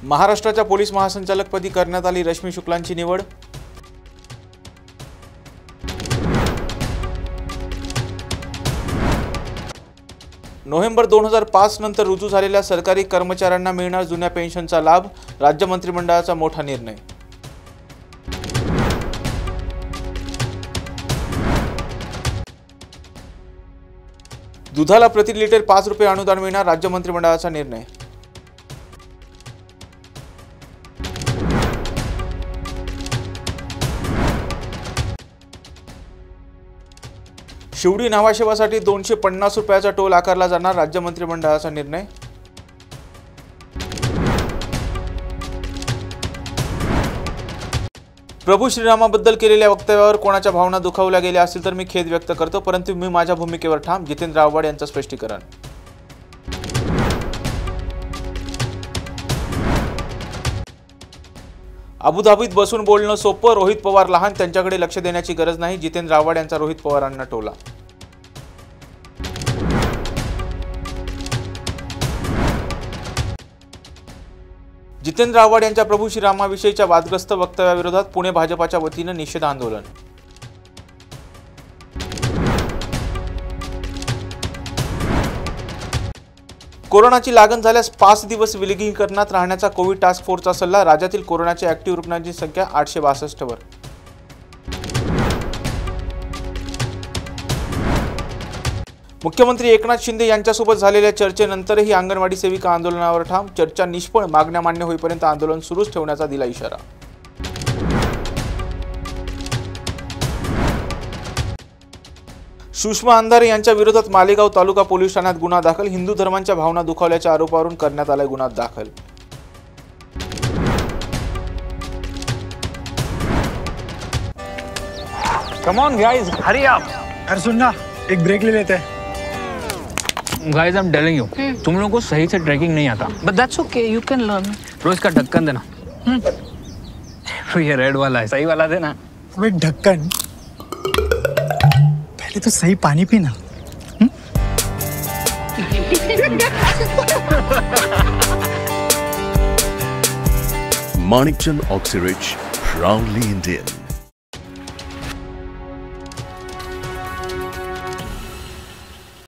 महाराष्ट्राच्या पोलीस महासंचालकपदी करण्यात आली रश्मी शुक्लांची निवड। नोव्हेंबर 2005 नंतर रुजू झालेल्या सरकारी कर्मचाऱ्यांना मिळणार जुन्या पेन्शनचा लाभ, राज्य मंत्रिमंडळाचा मोठा निर्णय। दुधाला प्रति लिटर 5 रुपये अनुदान मिळणार, राज्य मंत्रिमंडळाचा निर्णय। शिवडी न्हावाशेवासाठी 250 रुपयाचा टोल आकारला जाणार, राज्य मंत्रिमंडळाचा निर्णय। प्रभू श्रीरामाबद्दल केलेल्या वक्तव्यावर कोणाच्या भावना दुखावल्या गेल्या असतील तर मी खेद व्यक्त करतो, परंतु मी माझ्या भूमिकेवर ठाम, जितेंद्र आव्हाड यांचं स्पष्टीकरण। अबुधाबीत बसून बोलणं सोपं, रोहित पवार लहान, त्यांच्याकडे लक्ष देण्याची गरज नाही, जितेंद्र आव्हाड यांचा रोहित पवारांना टोला। जितेंद्र आव्हाड यांच्या प्रभू श्रीरामाविषयीच्या वादग्रस्त वक्तव्याविरोधात पुणे भाजपाच्या वतीनं निषेध आंदोलन। कोरोनाची लागण झाल्यास 5 दिवस विलगीकरणात राहण्याचा कोविड टास्क फोर्सचा सल्ला, राज्यातील कोरोनाच्या ऍक्टिव्ह रुग्णांची संख्या 862 वर। मुख्यमंत्री एकनाथ शिंदे यांच्यासोबत झालेल्या चर्चेनंतरही अंगणवाडी सेविका आंदोलनावर ठाम, चर्चा निष्फळ, मागण्या मान्य होईपर्यंत आंदोलन सुरूच ठेवण्याचा दिला इशारा। सुषमा अंधारे यांच्या विरोधात मालेगाव तालुका पोलीस ठाण्यात गुन्हा दाखल, हिंदू धर्मांच्या भावना दुखावल्याच्या आरोपावरून करण्यात आलाय गुन्हा दाखल। Come on guys, hurry up. यार सुन ना, एक ब्रेक ले लेते हैं। Guys, I'm telling you, तुम लोगों को सही से ट्रैकिंग नहीं आता। But that's okay, you can learn. रोज का ढक्कन देना। तो ये रेड वाला है, सही वाला देना। अबे ढक्कन, पहले तो सही पानी पीना। Manikchand Oxyrich, proudly Indian.